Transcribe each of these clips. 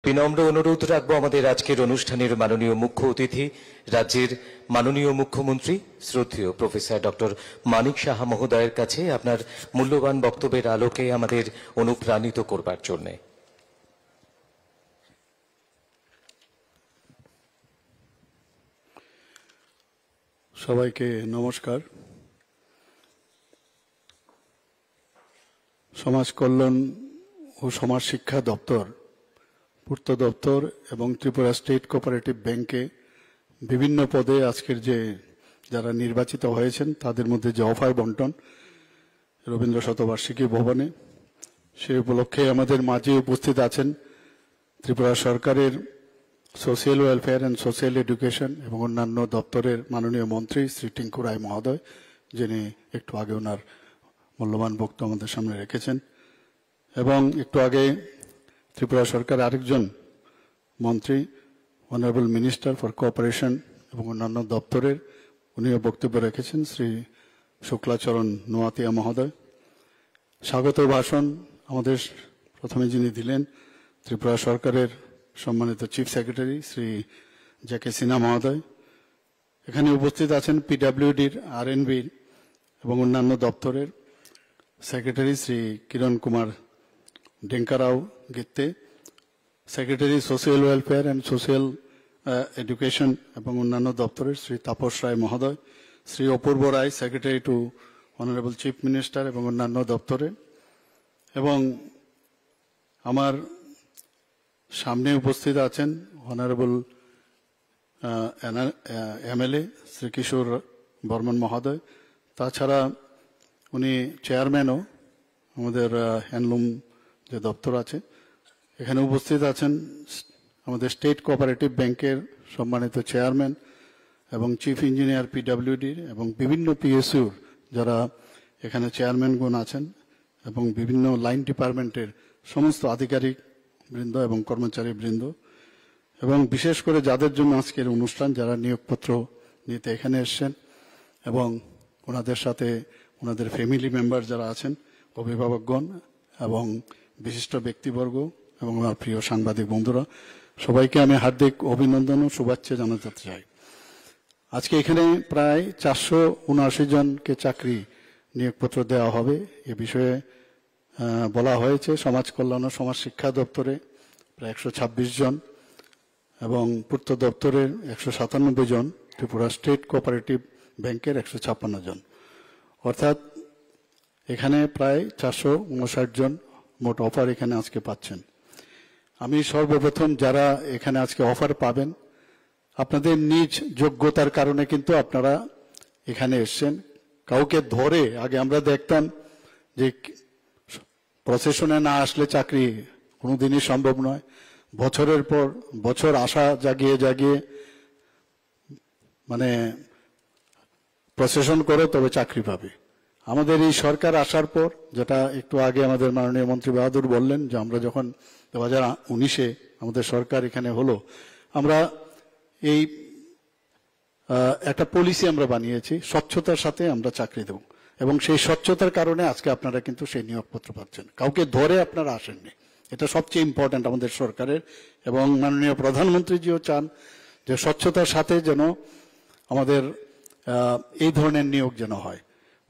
বিনম্র অনুরোধ রাখবো আমাদের আজকের অনুষ্ঠানের মাননীয় মুখ্য অতিথি রাজ্যের মাননীয় মুখ্যমন্ত্রী শ্রদ্ধেয় প্রফেসর ডক্টর মানিক সাহা মহোদয়ের কাছে আপনার মূল্যবান বক্তব্যের আলোকে আমাদের অনুপ্রাণিত করবার জন্য। সবাইকে নমস্কার। সমাজ কল্যাণ ও সমাজ শিক্ষা দপ্তর, পূর্ত দপ্তর এবং ত্রিপুরা স্টেট কোঅপারেটিভ ব্যাংকে বিভিন্ন পদে আজকের যে যারা নির্বাচিত হয়েছেন তাদের মধ্যে যে অফার বন্টন রবীন্দ্র শতবার্ষিকী ভবনে, সেই উপলক্ষে আমাদের মাঝে উপস্থিত আছেন ত্রিপুরা সরকারের social welfare and social education এবং অন্যান্য দপ্তরের মাননীয় মন্ত্রী শ্রী টিঙ্কু রায় মহোদয়, যিনি একটু আগে ওনার মূল্যবান বক্তব্য আমাদের সামনে রেখেছেন, এবং একটু আগে ত্রিপুরা সরকার আরেকজন মন্ত্রী অনারেবল মিনিস্টার ফর কোঅপারেশন এবং অন্যান্য দপ্তরের উনিও বক্তব্য রেখেছেন শ্রী শুক্লাচরণ নোয়াতিয়া মহোদয়। স্বাগত ভাষণ আমাদের প্রথমে যিনি দিলেন ত্রিপুরা সরকারের সম্মানিত chief secretary Shri JK. Sinha মহোদয়। এখানে উপস্থিত আছেন পিডব্লিউডির আর.এন.বি এবং অন্যান্য দপ্তরের secretary Shri Kiran Kumar Dinkarrao Gitte, secretary social welfare and social education এবং অন্যান্য দপ্তরের শ্রী তাপস রায় মহোদয়, Shri Apurba Roy secretary to honourable chief minister এবং অন্যান্য দপ্তরে, এবং আমার সামনে উপস্থিত আছেন অনারেবল এমএলএ শ্রী কিশোর বর্মন মহোদয়। তাছাড়া উনি চেয়ারম্যানও আমাদের হ্যান্ডলুম যে দপ্তর আছে। এখানে উপস্থিত আছেন আমাদের স্টেট কোঅপারেটিভ ব্যাংকের সম্মানিত চেয়ারম্যান এবং চিফ ইঞ্জিনিয়ার পিডব্লিউডির এবং বিভিন্ন পিএসইউর যারা এখানে চেয়ারম্যানগণ আছেন এবং বিভিন্ন লাইন ডিপার্টমেন্টের সমস্ত আধিকারিক বৃন্দ এবং কর্মচারী বৃন্দ, এবং বিশেষ করে যাদের জন্য আজকের অনুষ্ঠান, যারা নিয়োগপত্র নিতে এখানে এসছেন এবং ওনাদের সাথে ওনাদের ফ্যামিলি মেম্বার যারা আছেন, অভিভাবকগণ এবং বিশিষ্ট ব্যক্তিবর্গ এবং আমার প্রিয় সাংবাদিক বন্ধুরা, সবাইকে আমি হার্দিক অভিনন্দন ও শুভেচ্ছা জানাতে চাই। আজকে এখানে প্রায় 479 জনকে চাকরি নিয়োগপত্র দেওয়া হবে এ বিষয়ে বলা হয়েছে। সমাজ কল্যাণ ও সমাজ শিক্ষা দপ্তরে প্রায় 126 জন এবং পূর্ত দপ্তরের 197 জন, ত্রিপুরা স্টেট কোঅপারেটিভ ব্যাংকের 156 জন, অর্থাৎ এখানে প্রায় 459 জন মোট অফার এখানে আজকে পাচ্ছেন। আমি সর্বপ্রথম যারা এখানে আজকে অফার পাবেন, আপনাদের নিজ যোগ্যতার কারণে কিন্তু আপনারা এখানে এসছেন। কাউকে ধরে, আগে আমরা দেখতাম যে প্রসেশনে না আসলে চাকরি কোনোদিনই সম্ভব নয়, বছরের পর বছর আশা জাগিয়ে জাগিয়ে মানে প্রসেশন করো তবে চাকরি পাবে। আমাদের এই সরকার আসার পর, যেটা একটু আগে আমাদের মাননীয় মন্ত্রী বাহাদুর বললেন, যে আমরা যখন 2019-এ আমাদের সরকার এখানে হলো, আমরা এই একটা পলিসি আমরা বানিয়েছি, স্বচ্ছতার সাথে আমরা চাকরি দেব, এবং সেই স্বচ্ছতার কারণে আজকে আপনারা কিন্তু সেই নিয়োগপত্র পাচ্ছেন। কাউকে ধরে আপনারা আসেননি, এটা সবচেয়ে ইম্পর্টেন্ট আমাদের সরকারের, এবং মাননীয় প্রধানমন্ত্রীজিও চান যে স্বচ্ছতার সাথে যেন আমাদের এই ধরনের নিয়োগ যেন হয়।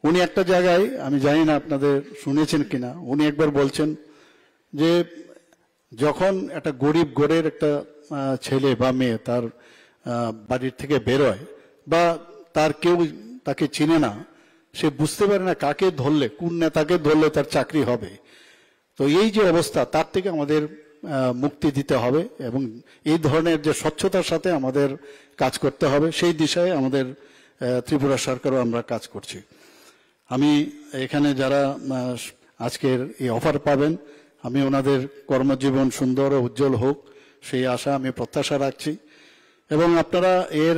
উনি একটা জায়গায়, আমি জানি না আপনাদের শুনেছেন কিনা, উনি একবার বলছেন যে যখন একটা গরিব ঘরের একটা ছেলে বা মেয়ে তার বাড়ির থেকে বেরোয় বা তার কেউ তাকে চিনে না, সে বুঝতে পারে না কাকে ধরলে, কোন নেতাকে ধরলে তার চাকরি হবে। তো এই যে অবস্থা, তার থেকে আমাদের মুক্তি দিতে হবে এবং এই ধরনের যে স্বচ্ছতার সাথে আমাদের কাজ করতে হবে, সেই দিশায় আমাদের ত্রিপুরা সরকারও আমরা কাজ করছি। আমি এখানে যারা আজকের এই অফার পাবেন, আমি ওনাদের কর্মজীবন সুন্দর ও উজ্জ্বল হোক সেই আশা আমি প্রত্যাশা রাখছি। এবং আপনারা এর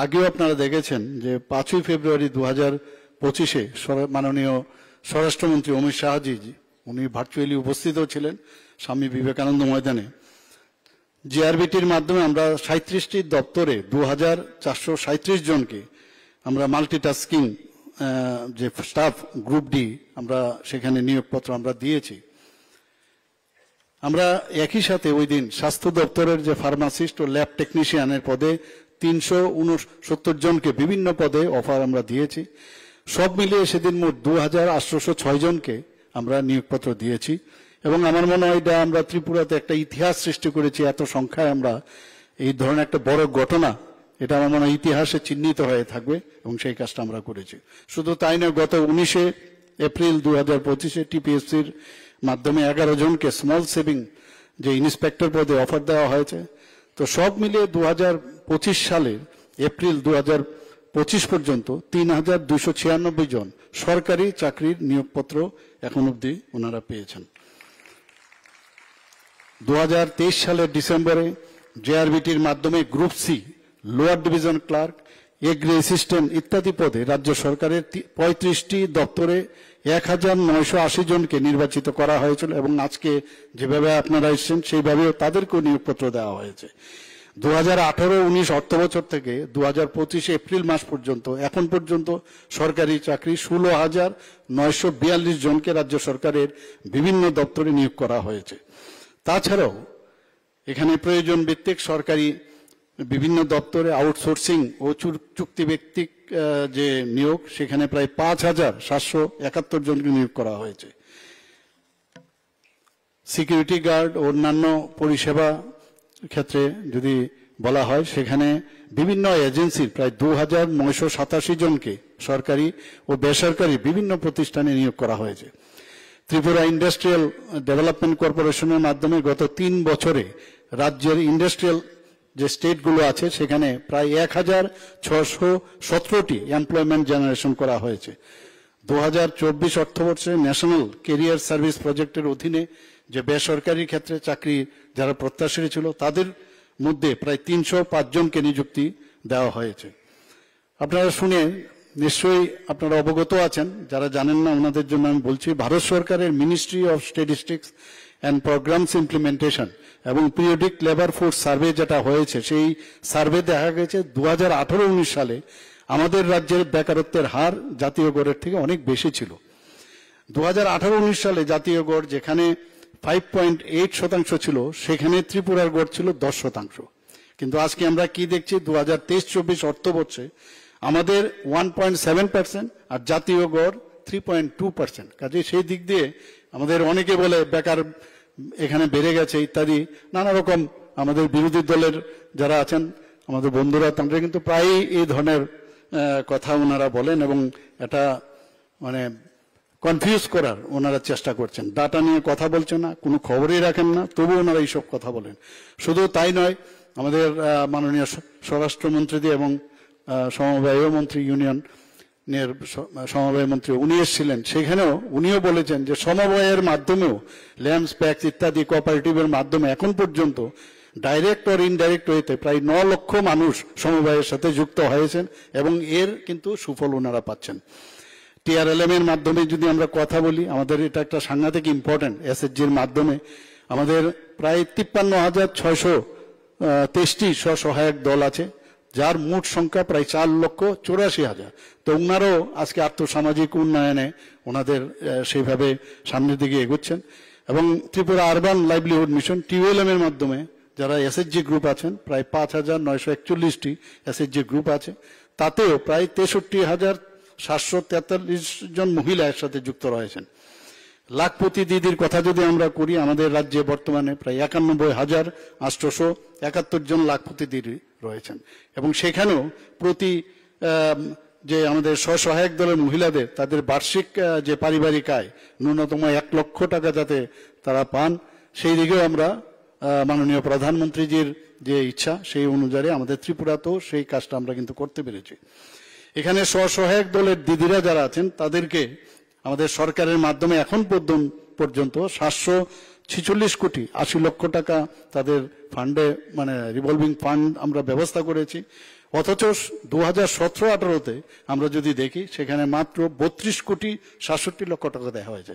আগেও আপনারা দেখেছেন যে 5ই ফেব্রুয়ারি 2025-এ মাননীয় স্বরাষ্ট্রমন্ত্রী অমিত শাহজি, উনি ভার্চুয়ালি উপস্থিতও ছিলেন স্বামী বিবেকানন্দ ময়দানে। জিআরবিটির মাধ্যমে আমরা 37টি দপ্তরে 2437 জনকে আমরা মাল্টিটাস্কিং যে স্টাফ গ্রুপ ডি আমরা সেখানে নিয়োগপত্র আমরা দিয়েছি। আমরা একই সাথে ওই দিন স্বাস্থ্য দপ্তরের যে ফার্মাসিস্ট ও ল্যাব টেকনিশিয়ানের পদে 369 জনকে বিভিন্ন পদে অফার আমরা দিয়েছি। সব মিলিয়ে সেদিন মোট 2806 জনকে আমরা নিয়োগপত্র দিয়েছি এবং আমার মনে হয় এটা আমরা ত্রিপুরাতে একটা ইতিহাস সৃষ্টি করেছি। এত সংখ্যায় আমরা এই ধরনের একটা বড় ঘটনা, এটা আমার মনে হয় ইতিহাসে চিহ্নিত হয়ে থাকবে এবং সেই কাজটা আমরা করেছি। শুধু তাই নয়, গত 19 এপ্রিল 2025 টিপিএসসির মাধ্যমে 11 জনকে স্মল সেভিং যে ইন্সপেক্টর পদে অফার দেওয়া হয়েছে। তো সব মিলিয়ে 2025 সালের এপ্রিল 2025 পর্যন্ত 3296 জন সরকারি চাকরির নিয়োগপত্র এখন অবধি ওনারা পেয়েছেন। 2023 সালের ডিসেম্বরে জেআরবিটির মাধ্যমে group C, lower division clerk, agri assistant ইত্যাদি পদে রাজ্য সরকারের 35টি দপ্তরে 1980 জনকে নির্বাচিত করা হয়েছিল এবং আজকে যেভাবে আপনারা এসেছেন সেইভাবেও তাদেরকেও নিয়োগপত্র দেওয়া হয়েছে। 2018-19 অর্থবছর থেকে 2025 এপ্রিল মাস পর্যন্ত এখন পর্যন্ত সরকারি চাকরি 16,942 জনকে রাজ্য সরকারের বিভিন্ন দপ্তরে নিয়োগ করা হয়েছে। তাছাড়াও এখানে প্রয়োজন ভিত্তিক সরকারি বিভিন্ন দপ্তরে আউটসোর্সিং ও চুক্তিভিত্তিক যে নিয়োগ, সেখানে প্রায় 5,771 জনকে নিয়োগ করা হয়েছে। সিকিউরিটি গার্ড ও অন্যান্য পরিষেবা ক্ষেত্রে যদি বলা হয়, সেখানে বিভিন্ন এজেন্সির প্রায় 2,987 জনকে সরকারি ও বেসরকারি বিভিন্ন প্রতিষ্ঠানে নিয়োগ করা হয়েছে। ত্রিপুরা ইন্ডাস্ট্রিয়াল ডেভেলপমেন্ট কর্পোরেশনের মাধ্যমে গত 3 বছরে রাজ্যের ইন্ডাস্ট্রিয়াল যে স্টেটগুলো আছে সেখানে প্রায় 1,617টি এমপ্লয়মেন্ট জেনারেশন করা হয়েছে। 2024 অর্থবর্ষে ন্যাশনাল কেরিয়ার সার্ভিস প্রজেক্টের অধীনে যে বেসরকারি ক্ষেত্রে চাকরি যারা প্রত্যাশী ছিল তাদের মধ্যে প্রায় 305 জনকে নিযুক্তি দেওয়া হয়েছে। আপনারা শুনে নিশ্চয়ই আপনারা অবগত আছেন, যারা জানেন না ওনাদের জন্য আমি বলছি, ভারত সরকারের ministry of statistics and programs implementation এবং পিরিয়ডিক লেবার ফোর্স সার্ভে যেটা হয়েছে, সেই সার্ভে দেখা গেছে 2018-19 সালে আমাদের রাজ্যের বেকারত্বের হার জাতীয় গড়ের থেকে অনেক বেশি ছিল। 2018-19 সালে জাতীয় গড় যেখানে 5.8% ছিল, সেখানে ত্রিপুরার গড় ছিল 10%। কিন্তু আজকে আমরা কি দেখছি, 2023-24 অর্থবর্ষে আমাদের 1.7% আর জাতীয় গড় 3.2%। কাজে সেই দিক দিয়ে আমাদের অনেকে বলে বেকার এখানে বেড়ে গেছে ইত্যাদি নানা রকম আমাদের বিরোধী দলের যারা আছেন আমাদের বন্ধুরা, তারা কিন্তু প্রায়ই এই ধরনের কথা ওনারা বলেন এবং এটা মানে কনফিউজ করার ওনারা চেষ্টা করছেন। ডাটা নিয়ে কথা বলছেন না, কোনো খবরই রাখেন না, তবু ওনারা এইসব কথা বলেন। শুধু তাই নয়, আমাদের মাননীয় স্বরাষ্ট্রমন্ত্রী এবং সমবায় মন্ত্রী, ইউনিয়নের সমবায় মন্ত্রী উনি এসেছিলেন, সেখানেও উনিও বলেছেন যে সমবায়ের মাধ্যমেও ল্যাম্পস প্যাক্স ইত্যাদি কোঅপারেটিভের মাধ্যমে এখন পর্যন্ত ডাইরেক্ট আর ইনডাইরেক্ট ওয়েতে প্রায় 9 লক্ষ মানুষ সমবায়ের সাথে যুক্ত হয়েছেন এবং এর কিন্তু সুফল ওনারা পাচ্ছেন। TRLM এর মাধ্যমে যদি আমরা কথা বলি, আমাদের এটা একটা সাংঘাতিক ইম্পর্টেন্ট। SHG-র মাধ্যমে আমাদের প্রায় 53,623টি স্বসহায়ক দল আছে, যার মোট সংখ্যা প্রায় 4,84,000। তো ওনারাও আজকে আর্থসামাজিক উন্নয়নে ওনাদের সেইভাবে সামনের দিকে এগোচ্ছেন। এবং Tripura urban livelihood mission TULM এর মাধ্যমে যারা SHG গ্রুপ আছেন, প্রায় 5,941টি SHG গ্রুপ আছে, তাতেও প্রায় 63,743 জন মহিলা এর সাথে যুক্ত রয়েছেন। লাখপতি দিদির কথা যদি আমরা করি, আমাদের রাজ্যে বর্তমানে প্রায় 91,871 জন লাখপতি দিদি রয়েছেন এবং সেখানেও প্রতি যে আমাদের স্বসহায়ক দলের মহিলাদের তাদের বার্ষিক যে পারিবারিক আয় ন্যূনতম 1 লক্ষ টাকা যাতে তারা পান, সেই দিকেও আমরা মাননীয় প্রধানমন্ত্রীজির যে ইচ্ছা সেই অনুযায়ী আমাদের ত্রিপুরাতেও সেই কাজটা আমরা কিন্তু করতে পেরেছি। এখানে স্বসহায়ক দলের দিদিরা যারা আছেন তাদেরকে আমাদের সরকারের মাধ্যমে এখন পর্যন্ত 746 কোটি 80 লক্ষ টাকা তাদের ফান্ডে মানে রিভলভিং ফান্ড আমরা ব্যবস্থা করেছি। অথচ 2017-18-তে আমরা যদি দেখি সেখানে মাত্র 32 কোটি 67 লক্ষ টাকা দেওয়া হয়েছে।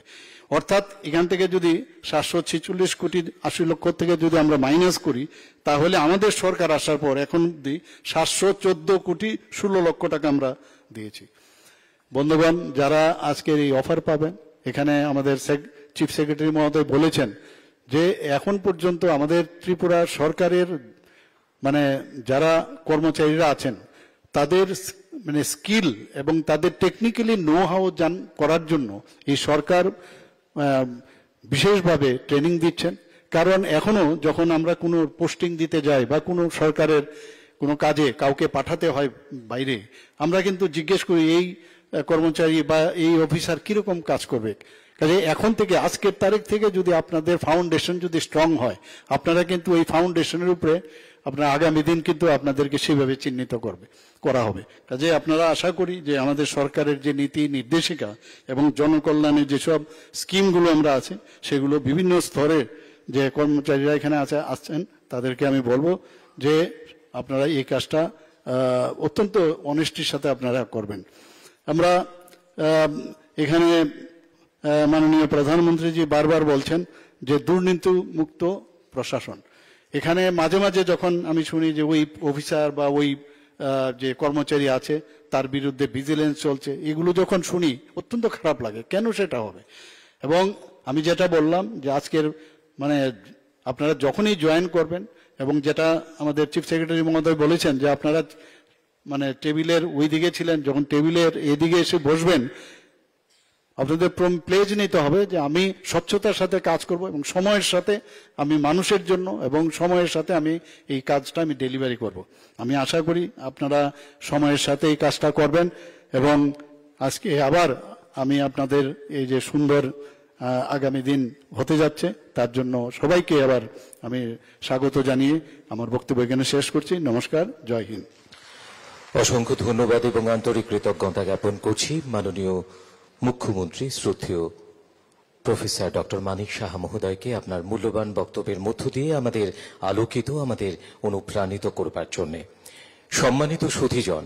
অর্থাৎ এখান থেকে যদি 746 কোটি 80 লক্ষ থেকে যদি আমরা মাইনাস করি, তাহলে আমাদের সরকার আসার পর এখন অব্দি 714 কোটি 16 লক্ষ টাকা আমরা দিয়েছি। বন্ধুগণ, যারা আজকের এই অফার পাবেন, এখানে আমাদের চিফ সেক্রেটারি মহোদয় বলেছেন যে এখন পর্যন্ত আমাদের ত্রিপুরা সরকারের মানে যারা কর্মচারীরা আছেন তাদের মানে স্কিল এবং তাদের টেকনিক্যালি নো হাউ করার জন্য এই সরকার বিশেষভাবে ট্রেনিং দিচ্ছেন। কারণ এখনো যখন আমরা কোনো পোস্টিং দিতে যাই বা কোনো সরকারের কোনো কাজে কাউকে পাঠাতে হয় বাইরে, আমরা কিন্তু জিজ্ঞেস করি এই কর্মচারী বা এই অফিসার কিরকম কাজ করবে। কাজে এখন থেকে আজকের তারিখ থেকে যদি আপনাদের ফাউন্ডেশন যদি স্ট্রং হয়, আপনারা কিন্তু এই ফাউন্ডেশনের উপরে আপনার আগামী দিন কিন্তু আপনাদেরকে সেভাবে চিহ্নিত করা হবে। কাজে আপনারা আশা করি যে আমাদের সরকারের যে নীতি নির্দেশিকা এবং জনকল্যাণের যেসব স্কিমগুলো আমরা আছে সেগুলো বিভিন্ন স্তরের যে কর্মচারীরা এখানে আসছেন তাদেরকে আমি বলবো যে আপনারা এই কাজটা অত্যন্ত অনেস্টির সাথে আপনারা করবেন। আমরা এখানে মাননীয় প্রধানমন্ত্রীজি বারবার বলছেন যে দুর্নীতি মুক্ত প্রশাসন। এখানে মাঝে মাঝে যখন আমি শুনি যে ওই অফিসার বা ওই যে কর্মচারী আছে তার বিরুদ্ধে ভিজিলেন্স চলছে, এগুলো যখন শুনি অত্যন্ত খারাপ লাগে। কেন সেটা হবে? এবং আমি যেটা বললাম যে আজকের মানে আপনারা যখনই জয়েন করবেন, এবং যেটা আমাদের চিফ সেক্রেটারি মহোদয় বলেছেন যে আপনারা মানে টেবিলের ওই দিকে ছিলেন, যখন টেবিলের এদিকে এসে বসবেন আপনাদের প্লেজ নিতে হবে যে আমি স্বচ্ছতার সাথে কাজ করব এবং সময়ের সাথে আমি মানুষের জন্য এবং সময়ের সাথে আমি এই কাজটা আমি ডেলিভারি করব। আমি আশা করি আপনারা সময়ের সাথে এই কাজটা করবেন। এবং আজকে আবার আমি আপনাদের এই যে সুন্দর আগামী দিন হতে যাচ্ছে তার জন্য সবাইকে আবার আমি স্বাগত জানিয়ে আমার বক্তব্য এখানে শেষ করছি। নমস্কার, জয় হিন্দ। অসংখ্য ধন্যবাদ এবং আন্তরিক কৃতজ্ঞতা জ্ঞাপন করছি মাননীয় মুখ্যমন্ত্রী শ্রদ্ধেয় প্রফেসর ডক্টর মানিক সাহা মহোদয়কে আপনার মূল্যবান বক্তব্যের মধ্য দিয়ে আমাদের আলোকিত, আমাদের অনুপ্রাণিত করবার জন্য। সম্মানিত সুধীজন,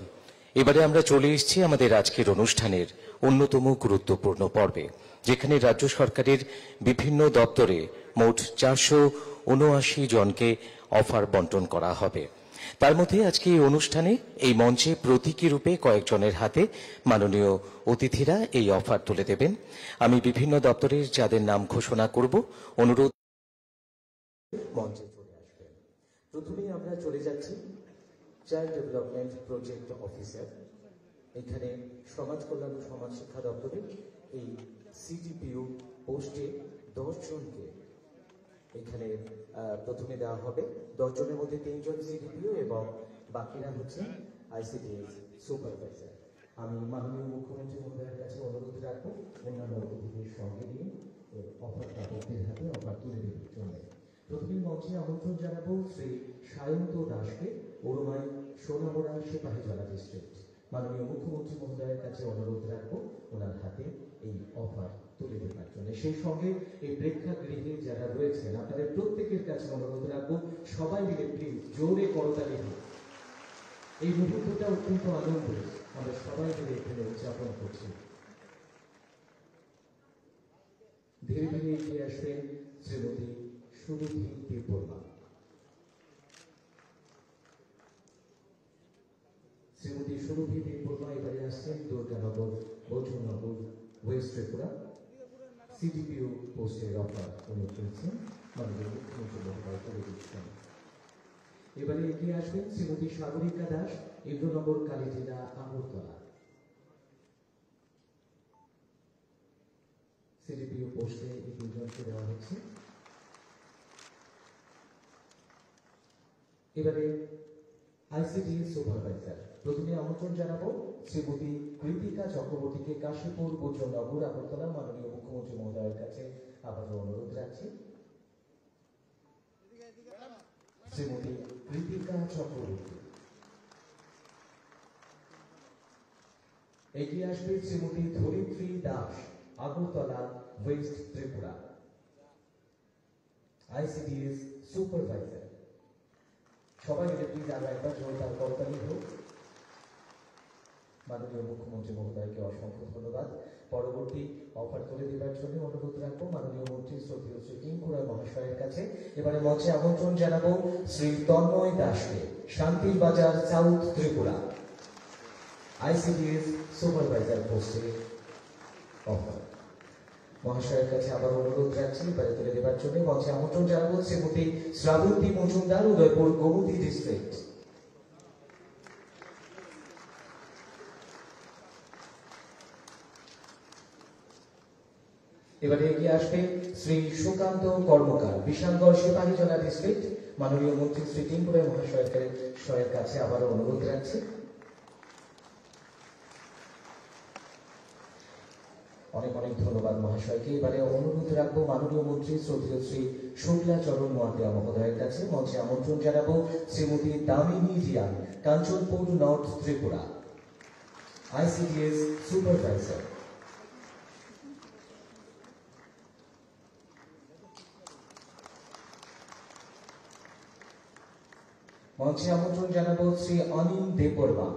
এবারে আমরা চলে এসেছি আমাদের আজকের অনুষ্ঠানের অন্যতম গুরুত্বপূর্ণ পর্বে, যেখানে রাজ্য সরকারের বিভিন্ন দপ্তরে মোট 479 জনকে অফার বন্টন করা হবে। তার মধ্যে আজকে এই অনুষ্ঠানে এই মঞ্চে প্রতীকী রূপে কয়েকজনের হাতে মাননীয় অতিথিরা এই অফার তুলে দেবেন। আমি বিভিন্ন দপ্তরের যাদের নাম ঘোষণা করব, অনুরোধ মঞ্চে চলে আসবেন। প্রথমেই আমরা চলে যাচ্ছি চাইল্ড ডেভেলপমেন্ট প্রজেক্ট অফিসার। এখানে সমাজ কল্যাণ ও সমাজ শিক্ষা দপ্তরের এই সিডিপিও পোস্টে 10 জনকে এখানে প্রথমে দেওয়া হবে। 10 জনের মধ্যে 3 জন সিডিপিও এবং বাকিরা হচ্ছে আইসিডিএস সুপারভাইজার। আমি মাননীয় মুখ্যমন্ত্রী মহোদয়ের কাছে অনুরোধ রাখবো অন্যান্য অতিথিদের সঙ্গে নিয়ে অফার প্রাপকদের হাতে অফার তুলে দেওয়ার জন্য। প্রথমে মঞ্চে আমন্ত্রণ জানাবো শ্রী সায়ন্ত দাসকে, ওরমাই সোনামুড়া সিপাহীজলা ডিস্ট্রিক্ট। মাননীয় মুখ্যমন্ত্রী মহোদয়ের কাছে অনুরোধ রাখবো ওনার হাতে এই অফার তুলে দেওয়ার জন্য। সেই সঙ্গে এই প্রেক্ষাগৃহে যারা রয়েছেন আপনাদের প্রত্যেকের কাছে অনুরোধ রাখবো সবাই মিলে প্লিজ জোরে করতালি দিন। এই মুহূর্তটা অত্যন্ত আনন্দ আমরা সবাই মিলে এখানে উদযাপন করছি। ধীরে ধীরে এগিয়ে আসবেন শ্রীমতী সুরভি দেববর্মা। শ্রীমতী সুরভি দেববর্মা এবারে আসছেন দুর্গানগর বৌদ্ধনগর ওয়েস্ট ত্রিপুরা। সিডিপিও পোস্টের অফার উনি পেয়েছেন, মাননীয় মুখ্যমন্ত্রী মহোদয় করে দিচ্ছেন। এবারে এগিয়ে আসবেন শ্রীমতী সাগরিকা দাস, ইন্দ্রনগর কালীটিলা আগরতলা। সিডিপিও পোস্টে এই 2 জনকে দেওয়া হচ্ছে। এবারে আইসিডিএস সুপারভাইজার। প্রথমে আমন্ত্রণ জানাবো শ্রীমতী কৃতিকা চক্রবর্তীকে, কাশীপুর বৌদ্ধনগর আগরতলা। মাননীয় মুখ্যমন্ত্রী মহোদয়ের কাছে আবারও অনুরোধ রাখছি শ্রীমতী কৃতিকা চক্রবর্তী। এগিয়ে আসবে Shrimati Dharitri Das, Agartala west Tripura, ICDS supervisor. সবাই মিলে প্লিজ আরো একবার জোরদার করতালি হোক। মাননীয় মুখ্যমন্ত্রী মহোদয়কে অসংখ্য ধন্যবাদ। পরবর্তী অফার তুলে দেওয়ার জন্য অনুরোধ রাখবো মাননীয় মন্ত্রী শ্রদ্ধেয় শ্রী কিঙ্কুরা মহাশয়ের কাছে। এবারে মঞ্চে আমন্ত্রণ জানাবো শ্রী তন্ময় দাসকে, শান্তির বাজার সাউথ ত্রিপুরা, আইসিডিএস সুপারভাইজার পোস্টে অফার। মহাশয়ের কাছে আবার অনুরোধ রাখছি এবারে তুলে দেবার জন্য মঞ্চে আমন্ত্রণ জানাবো শ্রীমতী শ্রাবন্তী মজুমদার, উদয়পুর গোমতী ডিস্ট্রিক্ট। এবারে এগিয়ে আসবে শ্রী সুকান্ত কর্মকার, বিশালগড় সিপাহীজলা ডিস্ট্রিক্ট। মাননীয় মন্ত্রী শ্রী টিঙ্কুরায় মহাশয়ের কাছে আবারও অনুরোধ রাখছি। অনেক অনেক ধন্যবাদ মহাশয়কে। এবারে অনুরোধ রাখবো মাননীয় মন্ত্রী শ্রদ্ধেয় শ্রী শুক্লাচরণ নোয়াতিয়া মহোদয়ের কাছে। মঞ্চে আমন্ত্রণ জানাবো শ্রীমতী দামিনী জিয়ান, Kanchanpur north Tripura, ICDS supervisor. মঞ্চে আমন্ত্রণ জানাবো শ্রী অনিল দেববর্মা,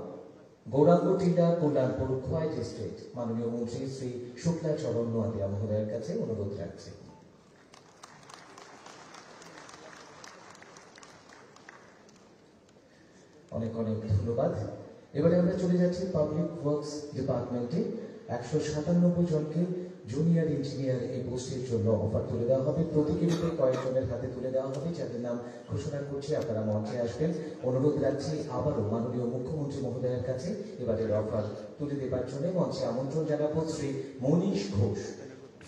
গৌরাঙ্গ টিলা, কল্যাণপুর, খোয়াই ডিস্ট্রিক্ট। মাননীয় মন্ত্রী শ্রী শুক্লাচরণ নোয়াতিয়া মহোদয়ের কাছে অনুরোধ রাখছি। অনেক অনেক ধন্যবাদ। এবারে আমরা চলে যাচ্ছি পাবলিক ওয়ার্কস ডিপার্টমেন্টে। 197 জনকে জুনিয়র ইঞ্জিনিয়ার এই পোস্টের জন্য অফার তুলে দেওয়া হবে। প্রতীকী রূপে কয়েকজনের হাতে তুলে দেওয়া হবে, যাদের নাম ঘোষণা করছি। আপনারা মঞ্চে আসবেন। অনুরোধ রাখছি আবারও মাননীয় মুখ্যমন্ত্রী মহোদয়ের কাছে এবারের অফার তুলে দেবার জন্য। মঞ্চে আমন্ত্রণ জানাবো Shri Manish Ghosh,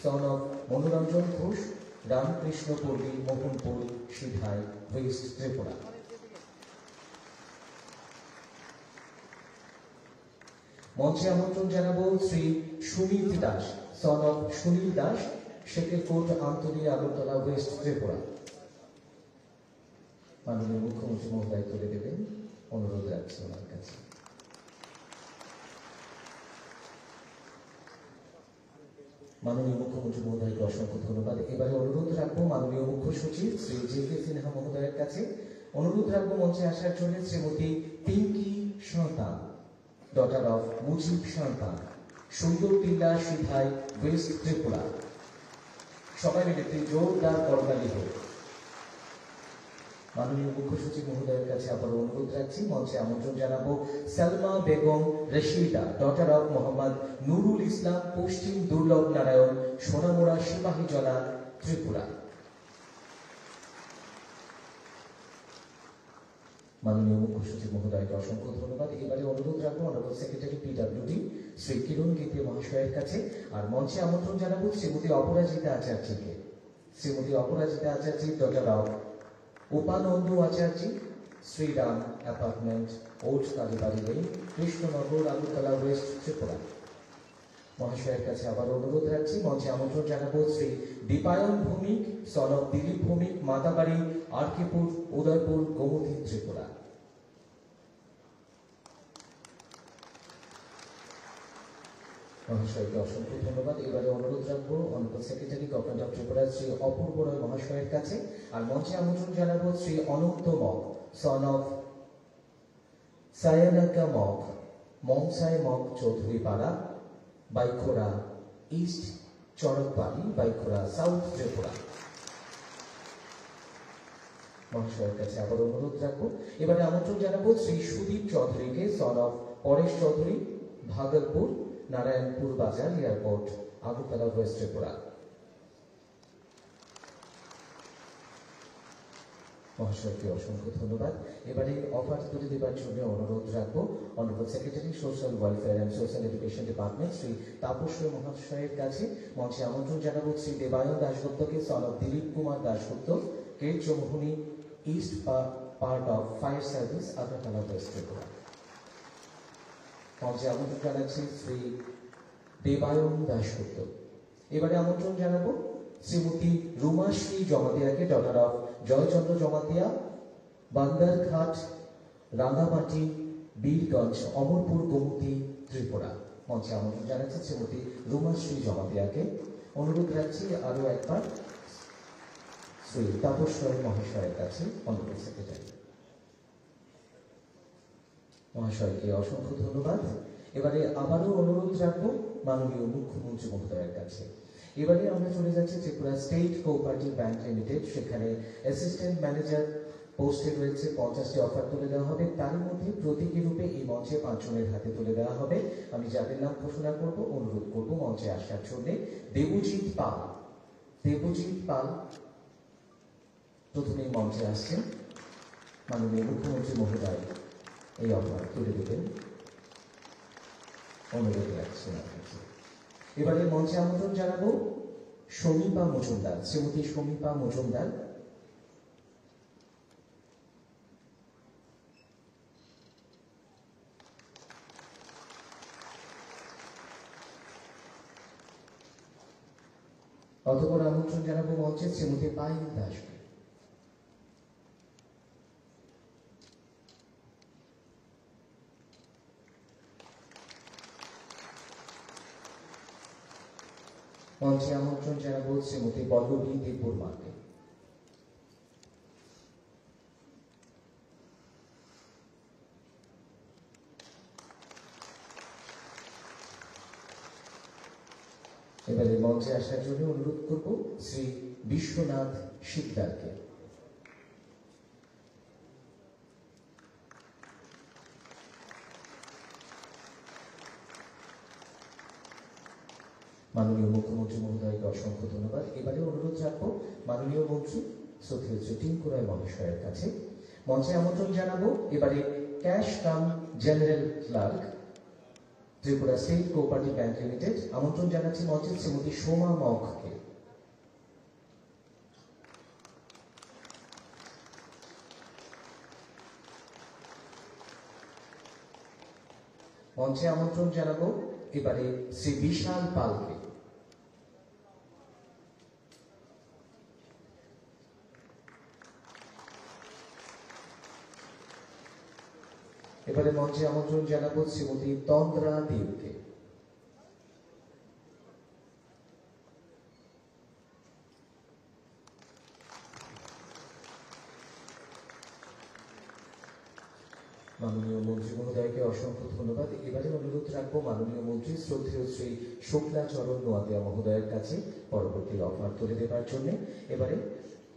son of Manoranjan Ghosh, Ramkrishna Palli, Mohanpur, Sidhai, west Tripura. মঞ্চে আমন্ত্রণ জানাবো Shri Sunil Das, son of Sunil Das, Shekharkote, Antali, Agartala, west Tripura. মাননীয় মুখ্যমন্ত্রী মহোদয় তুলে দেবেন, অনুরোধ রাখছি ওনার কাছে। মাননীয় মুখ্যমন্ত্রী মহোদয়কে অসংখ্য ধন্যবাদ। এবারে অনুরোধ রাখবো মাননীয় মুখ্য সচিব শ্রী JK সিনহা মহোদয়ের কাছে। অনুরোধ রাখবো মঞ্চে আসার জন্য শ্রীমতী পিঙ্কি সন্তান, ডটার অফ মুজিব সন্তান, সুন্দর টিলা, সিধাই, ওয়েস্ট ত্রিপুরা। সবাই মিলে একটি জোরদার করতালি হোক। মাননীয় মুখ্য সচিব মহোদয়ের কাছে আবার অনুরোধ রাখছি। মঞ্চে আমন্ত্রণ জানাবো সালমা বেগম রশিদা, ডটার অফ মোহাম্মদ নুরুল ইসলাম, পশ্চিম দুর্লভ নারায়ণ, সোনামুড়া, সিপাহীজলা, ত্রিপুরা। মাননীয় মুখ্য সচিব মহোদয়কে অসংখ্য ধন্যবাদ। এবারে অনুরোধ রাখবো honourable secretary PWD Shri Kiran Gitte মহাশয়ের কাছে। আর মঞ্চে আমন্ত্রণ জানাবো শ্রীমতী অপরাজিতা আচার্যকে। Shrimati Aparajita Acharya, daughter of Upananda Acharya, Shriram apartment, old Kalibari lane, Krishnanagar, Agartala, west Tripura. মহাশয়ের কাছে আবার অনুরোধ রাখছি। মঞ্চে আমন্ত্রণ জানাবো শ্রী দীপায়ন ভৌমিক, সন অফ দিলীপ ভৌমিক, মাতাবাড়ি, আরকিপুর, উদয়পুর, গোমতী, ত্রিপুরা। মহাশয়কে অসংখ্য ধন্যবাদ। এবারে অনুরোধ রাখবো honourable secretary government of Tripura Shri Apurba Roy মহাশয়ের কাছে। আর মঞ্চে আমন্ত্রণ জানাবো Shri Ananta Mog, son of Sayanaka Mog, Mongsai Mog Chowdhury Para, Baikhora east, Charakbari, Baikhora south, Tripura. মহাশয়ের কাছে আবার অনুরোধ রাখবো। এবারে আমন্ত্রণ জানাবো শ্রী সুদীপ চৌধুরীকে, সন অফ পরেশ চৌধুরী, ভাগলপুর, নারায়ণপুর বাজার, এয়ারপোর্ট, আগরতলা, ওয়েস্ট ত্রিপুরা। মহাশয়কে অসংখ্য ধন্যবাদ। এবারে অফার তুলে দেবার জন্য অনুরোধ রাখবো honourable secretary social welfare and social education department Shri Tapas মহাশয়ের কাছে। মঞ্চে আমন্ত্রণ জানাবো শ্রী দেবায়ন দাশগুপ্তকে, সন অফ দিলীপ কুমার দাশগুপ্ত, কেট Chowmuhani, east part of fire service, Agartala, west Tripura. মঞ্চে আমন্ত্রণ জানাচ্ছি শ্রী দেবায়ন দাশগুপ্ত। এবারে আমন্ত্রণ জানাবো শ্রীমতী রুমাশ্রী জমাতিয়াকে, ডটার অফ জয়চন্দ্র জমাতিয়া, বান্দারঘাট, রাঙ্গামাটি, বীরগঞ্জ, অমরপুর, গোমতী, ত্রিপুরা। মঞ্চে আমন্ত্রণ জানাচ্ছি শ্রীমতী রুমাশ্রী জমাতিয়াকে। অনুরোধ রাখছি আরো একবার শ্রী তাপস মহাশয়ের কাছে, অনারেবল সেক্রেটারি মহাশয়কে অসংখ্য ধন্যবাদ। এবারে আবারও অনুরোধ রাখবো মাননীয় মুখ্যমন্ত্রী মহোদয়ের কাছে। এবারে আমরা চলে যাচ্ছি Tripura state cooperative bank limited. সেখানে অ্যাসিস্ট্যান্ট ম্যানেজার পোস্টে রয়েছে 50টি অফার তুলে দেওয়া হবে, তার মধ্যে প্রতীকী রূপে এই মঞ্চে 5 জনের হাতে তুলে দেওয়া হবে। আমি যাদের নাম ঘোষণা করব, অনুরোধ করব মঞ্চে আসার জন্য। দেবজিৎ পাল, দেবজিৎ পাল প্রথমে মঞ্চে আসছেন। মাননীয় মুখ্যমন্ত্রী মহোদয় এই অফার তুলে দেবেন, অনুরোধ রাখছেন আপনাকে। এবারে মঞ্চে আমন্ত্রণ জানাবো সমীপা মজুমদার, শ্রীমতী সমীপা মজুমদার। অতঃপর আমন্ত্রণ জানাবো মঞ্চে শ্রীমতী পায়েল দাসকে। মঞ্চে আমন্ত্রণ জানাবো শ্রীমতী পল্লবী দেববর্মাকে। এবারে মঞ্চে আসার জন্য অনুরোধ করব শ্রী বিশ্বনাথ শিকদারকে। মাননীয় মুখ্যমন্ত্রী মহোদয়কে অসংখ্য ধন্যবাদ। এবারে অনুরোধ রাখবো মাননীয় মন্ত্রী শ্রদ্ধেয় শ্রী টিঙ্কু রায় মহাশয়ের কাছে। মঞ্চে আমন্ত্রণ জানাবো এবারে cash cum general clerk, Tripura state cooperative bank limited. আমন্ত্রণ জানাচ্ছি মঞ্চে শ্রীমতী সোমা মখকে। মঞ্চে আমন্ত্রণ জানাবো এবারে শ্রী বিশাল পালকে। এবারে মঞ্চে আমন্ত্রণ জানাবো শ্রীমতী তন্দ্রা দেবকে। মাননীয় মন্ত্রী মহোদয়কে অসংখ্য ধন্যবাদ। এবারে অনুরোধ রাখবো মাননীয় মন্ত্রী শ্রদ্ধেয় শ্রী শুক্লাচরণ নোয়াতিয়া মহোদয়ের কাছে পরবর্তী অফার তুলে দেওয়ার জন্য। এবারে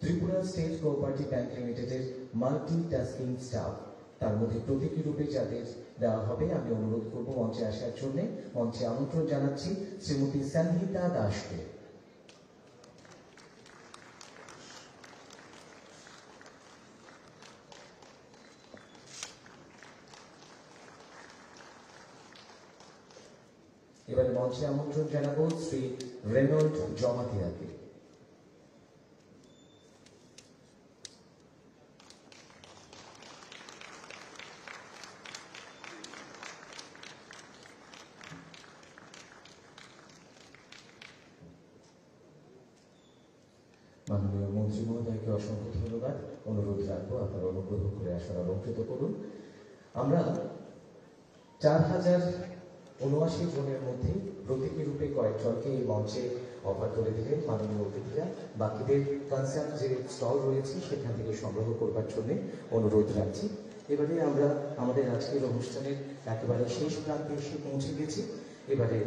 ত্রিপুরা স্টেট কোঅপারেটিভ ব্যাংক লিমিটেডের মাল্টি টাস্কিং স্টাফ, তার মধ্যে প্রতীকী রূপে যাদের দেওয়া হবে আমি অনুরোধ করব মঞ্চে আসার জন্য। মঞ্চে আমন্ত্রণ জানাচ্ছি শ্রীমতী সঙ্গীতা দাসকে। এবারে মঞ্চে আমন্ত্রণ জানাবো শ্রী রেনল্ড জমাতিয়াকে। মাননীয় মন্ত্রী মহোদয়কে অসংখ্য ধন্যবাদ। অনুরোধ রাখবো আপনারা অনুগ্রহ করে আসার অলঙ্কৃত করুন। আমরা 4079 জনের মধ্যে প্রতীকী রূপে কয়েকজনকে এই মঞ্চে অফার তুলে দিলেন মাননীয় অতিথিরা। বাকিদের কনসার্ট যে স্টল রয়েছে সেখান থেকে সংগ্রহ করবার জন্য অনুরোধ রাখছি। এবারে আমরা আমাদের আজকের অনুষ্ঠানের একেবারে শেষ প্রান্তে এসে পৌঁছে গেছি। এবারে